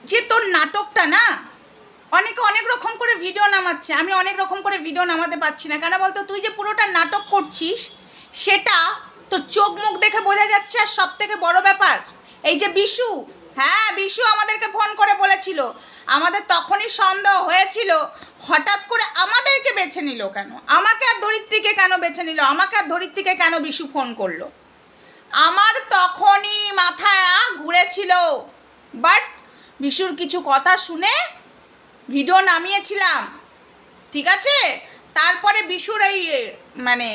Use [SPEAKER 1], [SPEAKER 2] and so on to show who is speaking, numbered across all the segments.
[SPEAKER 1] যে তোর নাটকটা না, অনেকে অনেক রকম করে ভিডিও নামাচ্ছে, আমি অনেক রকম করে ভিডিও নামাতে পারছি না। কেন বলতো, তুই যে পুরোটা নাটক করছিস সেটা তোর চোখ মুখ দেখে বোঝা যাচ্ছে। আর সব থেকে বড় ব্যাপার, এই যে বিশু, হ্যাঁ বিশু আমাদেরকে ফোন করে বলেছিল, আমাদের তখনই সন্দেহ হয়েছিল হঠাৎ করে আমাদেরকে বেছে নিল কেন, আমাকে আর ধরিত্রীকে কেন বেছে নিল, আমাকে আর ধরিত্রীকে কেন বিশু ফোন করলো। আমার তখনই মাথা ঘুরেছিল, বাট বিশুর কিছু কথা শুনে ভিডিও নামিয়েছিলাম, ঠিক আছে। তারপরে বিশুর এই মানে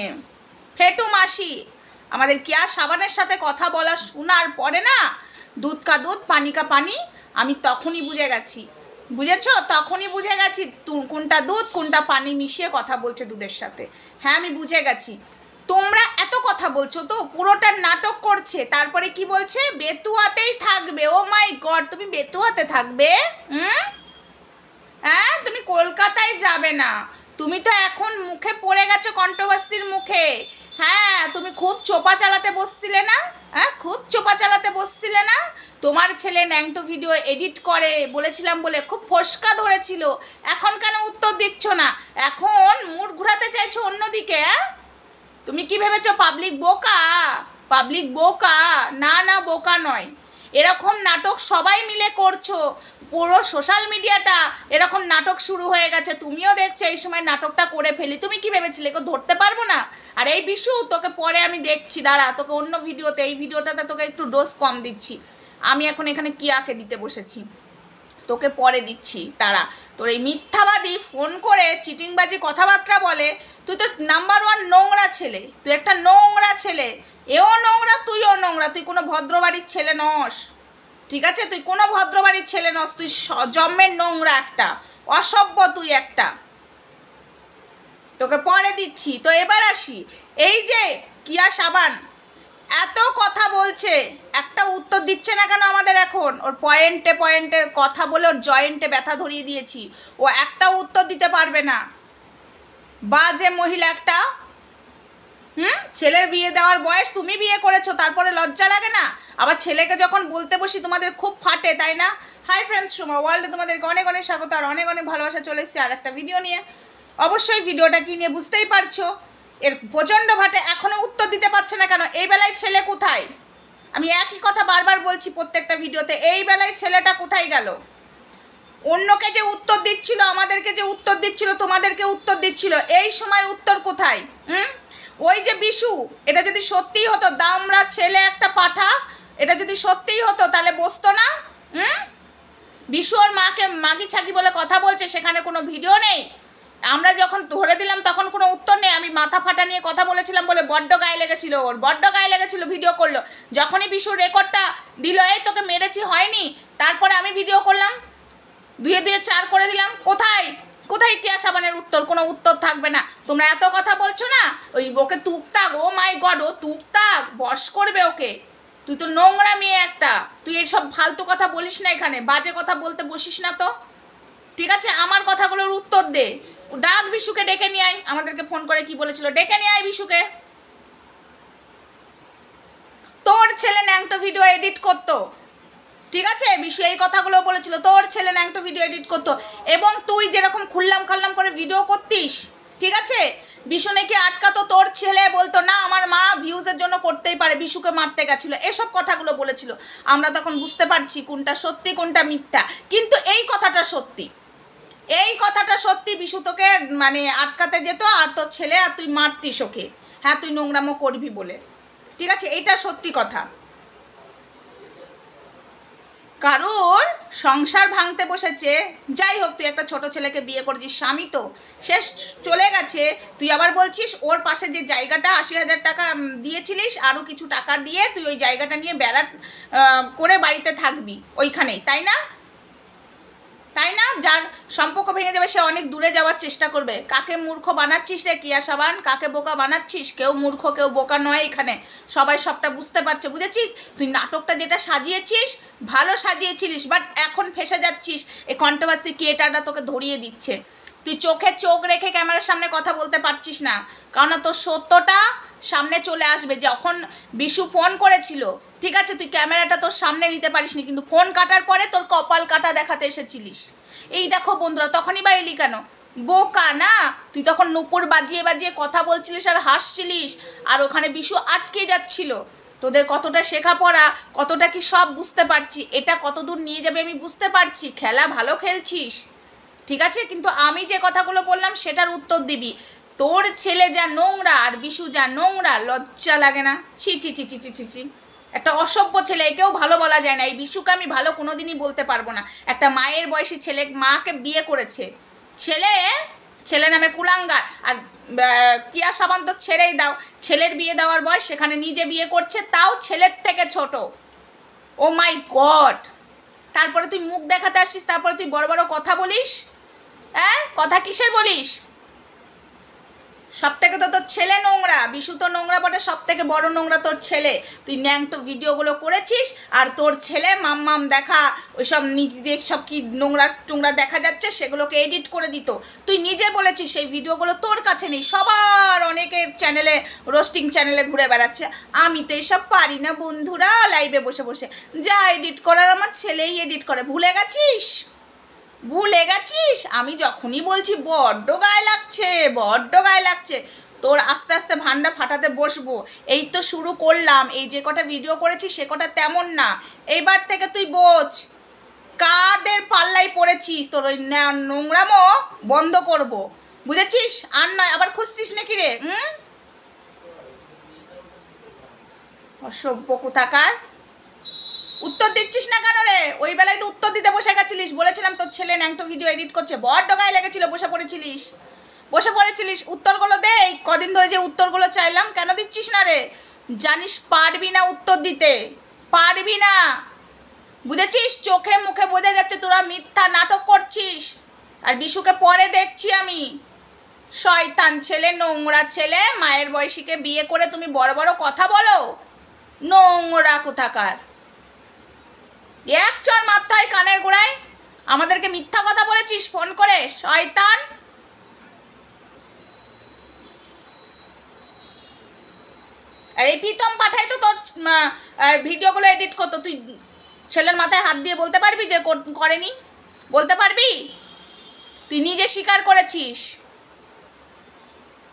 [SPEAKER 1] ফেটু মাসি আমাদের কিয়া সাবানের সাথে কথা বলা শোনার পরে না, দুধ কা দুধ পানি কা পানি, আমি তখনই বুঝে গেছি, বুঝেছো, তখনই বুঝে গেছি কোনটা দুধ কোনটা পানি মিশিয়ে কথা বলছে দুধের সাথে। হ্যাঁ আমি বুঝে গেছি। তোমরা এত কথা বলছো তো, পুরোটা নাটক করছে, তারপরে কি বলছে বেতুয়াতেই থাকবে। ও মাই গড, তুমি বেতুয়াতে থাকবে? হ্যাঁ, তুমি কলকাতায় যাবে না, তুমি তো এখন মুখে পড়ে গেছো কন্ট্রোভার্সির মুখে। হ্যাঁ, তুমি খুব চোপা চালাতে বসছিলে না, হ্যাঁ খুব চোপা চালাতে বসছিলে না। তোমার ছেলে ন্যাংটো ভিডিও এডিট করে বলেছিলাম বলে খুব ফসকা ধরেছিল, এখন কেন উত্তর দিচ্ছ না? এখন মুড ঘুরাতে চাইছো অন্যদিকে। হ্যাঁ, তুমি কি ভেবেছো পাবলিক বোকা? পাবলিক বোকা না, না বোকা নয়। এরকম নাটক সবাই মিলে করছো, পুরো সোশ্যাল মিডিয়াটা এরকম নাটক শুরু হয়ে গেছে। তুমিও দেখছো এই সময় নাটকটা করে ফেলি। তুমি কি ভেবেছিলে কেউ ধরতে পারবো না? আর এই বিশু, তোকে পরে আমি দেখছি, দাঁড়া তোকে অন্য ভিডিওতে, এই ভিডিওটাতে তোকে একটু ডোজ কম দিচ্ছি। আমি এখন এখানে কিয়াকে দিতে বসেছি, তোকে পরে দিচ্ছি তারা। তোর এই মিথ্যাবাদী ফোন করে চিটিংবাজি কথাবার্তা বলে, তুই তো নাম্বার 1 নোংরা ছেলে, তুই একটা নোংরা ছেলে। এও নোংরা তুইও নোংরা, তুই কোনো ভদ্রবাড়ির ছেলে নস, ঠিক আছে, তুই কোনো ভদ্রবাড়ির ছেলে নস, তুই জন্মের নোংরা একটা অসভ্য, তুই একটা। তোকে পরে দিচ্ছি। তো এবার আসি, এই যে কিয়া সাবান এত কথা বলছে, একটা উত্তর দিচ্ছে না কেন আমাদের? এখন ওর পয়েন্টে পয়েন্টে কথা বলে ওর জয়েন্টে ব্যথা ধরিয়ে দিয়েছি, ও একটা উত্তর দিতে পারবে না। বাজে মহিলা একটা। ছেলের বিয়ে দেওয়ার বয়স, তুমি বিয়ে করেছো, তারপরে লজ্জা লাগে না? আবার ছেলেকে যখন বলতে বসি তোমাদের খুব ফাটে, তাই না? হাই ফ্রেন্ডস, সোমা ওয়ার্ল্ডে তোমাদেরকে অনেক অনেক স্বাগত আর অনেক অনেক ভালোবাসা। চলে এসেছি আর একটা ভিডিও নিয়ে। অবশ্যই ভিডিওটা কি নিয়ে বুঝতেই পারছো। এর প্রচণ্ড ভাটে, এখনও উত্তর দিতে পারছে না কেন? এই বেলায় ছেলে কোথায়? আমি একই কথা বারবার বলছি প্রত্যেকটা ভিডিওতে, এই বেলায় ছেলেটা কোথায় গেল? অন্যকে যে উত্তর দিচ্ছিল, আমাদেরকে যে উত্তর দিচ্ছিল, তোমাদেরকে উত্তর দিচ্ছিল, এই সময় উত্তর কোথায়? ওই যে বিশু, এটা যদি সত্যিই হতো, দামরা ছেলে একটা পাঠা, এটা যদি সত্যিই হতো তাহলে বসতো না। বিশু ওর মাকে মাগি ছাগি বলে কথা বলছে, সেখানে কোনো ভিডিও নেই। আমরা যখন ধরে দিলাম তখন কোনো উত্তর নেই। আমি মাথা ফাটা নিয়ে কথা বলেছিলাম বলে বড্ড গায়ে লেগেছিল, ওর বড্ড গায়ে লেগেছিল, ভিডিও করলো। যখনই বিশুর রেকর্ডটা দিল, এই তোকে মেরেছি হয়নি, তারপরে আমি ভিডিও করলাম, 2 2 4 করে দিলাম। কোথায় কোথায় কিয়া সাবানের উত্তর? কোনো উত্তর থাকবে না। তোমরা এত কথা বলছো না, ওই ওকে তুকতাক, ও মাই গড, ও তুকতাক, বশ করবে ওকে। তুই তো নোংরা মেয়ে একটা, তুই এইসব ফালতু কথা বলিস না, এখানে বাজে কথা বলতে বসিস না তো, ঠিক আছে? আমার কথাগুলোর উত্তর দে। ডাক বিশুকে, ডেকে নিয়ে আয়। আমাদেরকে ফোন করে কি বলেছিল, ডেকে নিয়ে আয় বিশুকে। তোর ছেলে ন্যাংটো ভিডিও এডিট করতো, ঠিক আছে? বিশু এই কথাগুলো বলেছিল, তোর ছেলে ন্যাংটো ভিডিও এডিট করতো, এবং তুই যেরকম খুললাম খাল্লাম করে ভিডিও করতিস, ঠিক আছে? বিশু নাকি আটকাতো, তোর ছেলে বলতো না আমার মা ভিউজের জন্য করতেই পারে, বিশুকে মারতে গেছিল, এসব কথাগুলো বলেছিল। আমরা তখন বুঝতে পারছি কোনটা সত্যি কোনটা মিথ্যা, কিন্তু এই কথাটা সত্যি, এই কথাটা সত্যি। বিশু তোকে মানে আটকাতে যেত, আর তোর ছেলে, আর তুই মারতিস ওকে। হ্যাঁ, তুই নোংরামো করবি বলে, ঠিক আছে? এইটা সত্যি কথা। কারোর সংসার ভাঙতে বসেছে, যাই হোক, তুই একটা ছোট ছেলেকে বিয়ে করেছিস, স্বামী তো শেষ চলে গেছে, তুই আবার বলছিস ওর পাশে যে জায়গাটা 80,000 টাকা দিয়েছিলিস, আরও কিছু টাকা দিয়ে তুই ওই জায়গাটা নিয়ে বেড়া করে বাড়িতে থাকবি ওইখানেই, তাই না? তাই না? যার সম্পর্ক ভেঙে যাবে সে অনেক দূরে যাওয়ার চেষ্টা করবে। কাকে মূর্খ বানাচ্ছিস রে কিয়া সাবান? কাকে বোকা বানাচ্ছিস? কেউ মূর্খ কেউ বোকা নয় এখানে, সবাই সবটা বুঝতে পারছে, বুঝেছিস? তুই নাটকটা যেটা সাজিয়েছিস ভালো সাজিয়েছিলিস, বাট এখন ফেসে যাচ্ছিস, এই কন্ট্রোভার্সি ক্রিয়েটাররা তোকে ধরিয়ে দিচ্ছে। তুই চোখে চোখ রেখে ক্যামেরার সামনে কথা বলতে পারছিস না, কারণ তোর সত্যটা সামনে চলে আসবে। যখন বিশু ফোন করেছিল, ঠিক আছে, তুই ক্যামেরাটা তোর সামনে নিতে পারিসনি, কিন্তু ফোন কাটার পরে তোর কপাল কাটা দেখাতে এসেছিলিস। এই দেখো বন্ধুরা, তখনই বা এলি কেন? বোকা না তুই, তখন নুপুর বাজিয়ে বাজিয়ে কথা বলছিলিস আর হাসছিলিস, আর ওখানে বিশু আটকে যাচ্ছিল। তোদের কতটা শেখা পড়া, কতটা কি সব বুঝতে পারছি, এটা কত দূর নিয়ে যাবে আমি বুঝতে পারছি। খেলা ভালো খেলছিস, ঠিক আছে, কিন্তু আমি যে কথাগুলো বললাম সেটার উত্তর দিবি। তোর ছেলে যা নোংরা আর বিশু যা নোংরা, লজ্জা লাগে না? ছি ছি ছি ছি ছি ছি ছি, একটা অসভ্য ছেলে, একেও ভালো বলা যায় না। এই বিশুকে আমি ভালো কোনোদিনই বলতে পারবো না। একটা মায়ের বয়সী ছেলে মাকে বিয়ে করেছে, ছেলে নামে কুলাঙ্গার। আর কিয়া সাবান তো ছেড়েই দাও, ছেলের বিয়ে দেওয়ার বয়স, সেখানে নিজে বিয়ে করছে, তাও ছেলের থেকে ছোট। ও মাই গড! তারপরে তুই মুখ দেখাতে আসছিস, তারপরে তুই বড় বড় কথা বলিস। হ্যাঁ, কথা কিসের বলিস? সব থেকে তো তোর ছেলে নোংরা, বিশু তো নোংরা বটে, সব থেকে বড় নোংরা তোর ছেলে। তুই ন্যাংটো ভিডিওগুলো করেছিস, আর তোর ছেলে মাম্মাম দেখা ওইসব নিজে সব কি নোংরা টোংরা দেখা যাচ্ছে সেগুলোকে এডিট করে দিত। তুই নিজে বলেছিস সেই ভিডিওগুলো তোর কাছে নেই, সবার অনেকের চ্যানেলে, রোস্টিং চ্যানেলে ঘুরে বেড়াচ্ছে। আমি তো এসব পারি না বন্ধুরা, লাইভে বসে বসে যা এডিট করার আমার ছেলেই এডিট করে। ভুলে গেছিস? আমি যখনই বলছি বড্ড গায়ে লাগছে, তোর আস্তে আস্তে ভান্ডা ফাটাতে বসবো। এই তো শুরু করলাম, এই যে কটা ভিডিও করেছি সে কটা তেমন না। এইবার থেকে তুই বোঝ কাদের পাল্লাই পড়েছিস, তোর ওই নোংরামো বন্ধ করব, বুঝেছিস? আর নয় আবার খুঁজছিস নাকি রে? অসভ্য কোথাকার। উত্তর দিচ্ছিস না কেন রে? ওই বেলায় তো উত্তর দিতে বসে গেছিলিস, বলেছিলাম তোর ছেলে ন্যাংটো ভিডিও এডিট করছে, বড্ড গায়ে লেগেছিল, বসে পড়েছিলিস। উত্তরগুলো দে। এই কদিন ধরে যে উত্তরগুলো চাইলাম, কেন দিচ্ছিস না রে? জানিস পারবি না উত্তর দিতে, পারবি না, বুঝেছিস? চোখে মুখে বোঝা যাচ্ছে তোরা মিথ্যা নাটক করছিস। আর বিশুকে পরে দেখছি আমি, শয়তান ছেলে, নোংরা ছেলে, মায়ের বয়সীকে বিয়ে করে তুমি বড় বড় কথা বলো, নোংরা কোথাকার। এক চর মাথায় কানের গোড়ায় আমাদেরকে মিথ্যা কথা বলেছিস ফোন করে, শয়তান। আর এই প্রীতম পাঠাই তো তোর ভিডিওগুলো এডিট করতো, তুই ছেলের মাথায় হাত দিয়ে বলতে পারবি যে করেনি? বলতে পারবি? তুই নিজে স্বীকার করেছিস।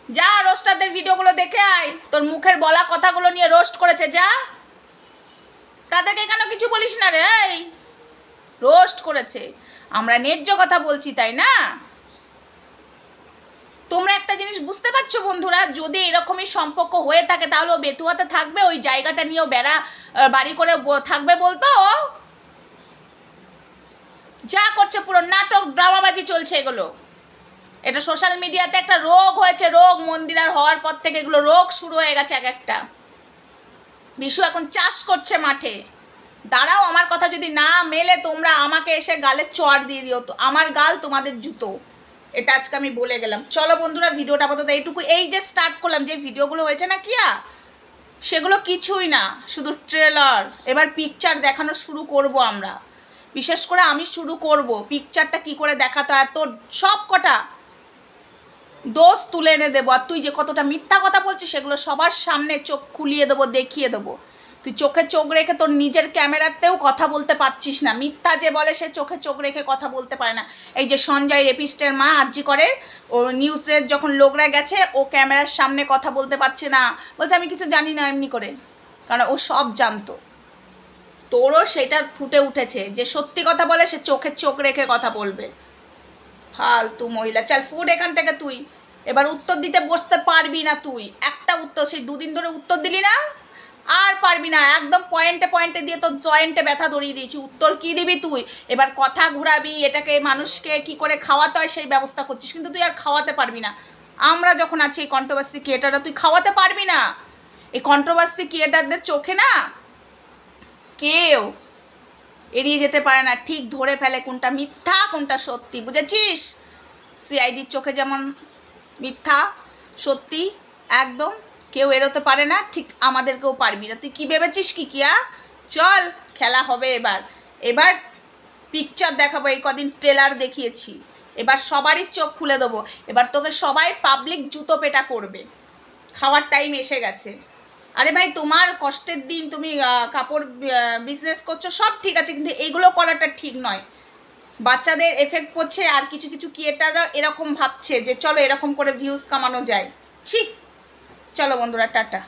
[SPEAKER 1] যা রোস্টারদের ভিডিওগুলো দেখে আয়, তোর মুখের বলা কথাগুলো নিয়ে রোস্ট করেছে, যা। তাদেরকে কেন কিছু বলিস না রে? এই রোস্ট করেছে, আমরা ন্যায্য কথা বলছি, তাই না? তোমরা একটা জিনিস বুঝতে পারছো বন্ধুরা, যদি এরকমই সম্পর্ক হয়ে থাকে তাহলে ও বেতুয়াতে থাকবে, ওই জায়গাটা নিয়েও বাড়ি করে থাকবে বলতো? যা করছে পুরো নাটক, ড্রামাবাজি চলছে এগুলো। এটা সোশ্যাল মিডিয়াতে একটা রোগ হয়েছে, রোগ। মন্দিরার হওয়ার পর থেকে এগুলো রোগ শুরু হয়ে গেছে এক একটা। বিশু এখন চাষ করছে মাঠে। দাঁড়াও, আমার কথা যদি না মেলে তোমরা আমাকে এসে গালে চড় দিয়ে দিও, তো আমার গাল তোমাদের জুতো, এটা আজকে আমি বলে গেলাম। চলো বন্ধুরা, ভিডিওটা আপাতত এইটুকু। এই যে স্টার্ট করলাম, যে ভিডিওগুলো হয়েছে না কিয়া, সেগুলো কিছুই না, শুধু ট্রেলার। এবার পিকচার দেখানো শুরু করব আমরা, বিশেষ করে আমি শুরু করব পিকচারটা কি করে দেখাতে। আর তোর সব কটা দোষ তুলে এনে দেবো। আর তুই যে কতটা মিথ্যা কথা বলছিস সেগুলো সবার সামনে চোখ খুলিয়ে দেবো, দেখিয়ে দেবো। তুই চোখে চোখ রেখে তোর নিজের ক্যামেরাতেও কথা বলতে পারছিস না। মিথ্যা যে বলে সে চোখে চোখ রেখে কথা বলতে পারে না। এই যে সঞ্জয় রেপিস্টের মা আরজি করে, ও নিউজের যখন লোকরা গেছে, ও ক্যামেরার সামনে কথা বলতে পারছে না, বলছে আমি কিছু জানি না, এমনি করে, কারণ ও সব জানতো। তোরও সেটা ফুটে উঠেছে, যে সত্যি কথা বলে সে চোখে চোখ রেখে কথা বলবে। ফালতু মহিলা। চল ফুড এখান থেকে। তুই এবার উত্তর দিতে বসতে পারবি না। তুই একটা উত্তর, সেই দুদিন ধরে উত্তর দিলি না, আর পারবি না। একদম পয়েন্টে দিয়ে তোর জয়েন্টে ব্যথা ধরিয়ে দিয়েছি। উত্তর কি দিবি তুই? এবার কথা ঘুরাবি, এটাকে মানুষকে কি করে খাওয়াতে হয় সেই ব্যবস্থা করছিস, কিন্তু তুই আর খাওয়াতে পারবি না। আমরা যখন আছি এই কন্ট্রোভার্সি ক্রিয়েটাররা, তুই খাওয়াতে পারবি না। এই কন্ট্রোভার্সি ক্রিয়েটারদের চোখে না কেউ এড়িয়ে যেতে পারে না, ঠিক ধরে ফেলে কোনটা মিথ্যা কোনটা সত্যি, বুঝেছিস? সিআইডির চোখে যেমন মিথ্যা সত্যি একদম কেউ এড়োতে পারে না, ঠিক আমাদেরকেও পারবি না। তুই কি ভেবেছিস কিয়া? চল খেলা হবে। এবার পিকচার দেখাবো। এই কদিন ট্রেলার দেখিয়েছি, এবার সবারই চোখ খুলে দেবো। এবার তোকে সবাই পাবলিক জুতো পেটা করবে, খাওয়ার টাইম এসে গেছে। আরে ভাই তোমার কষ্টের দিন, তুমি কাপড় বিজনেস করছো, সব ঠিক আছে, কিন্তু এগুলো করাটা ঠিক নয়। বাচ্চাদের এফেক্ট পড়ছে, আর কিছু কিছু ক্রিয়েটাররা এরকম ভাবছে যে চলো এরকম করে ভিউজ কামানো যায়। ছি, চলো বন্ধুরা, টাটা।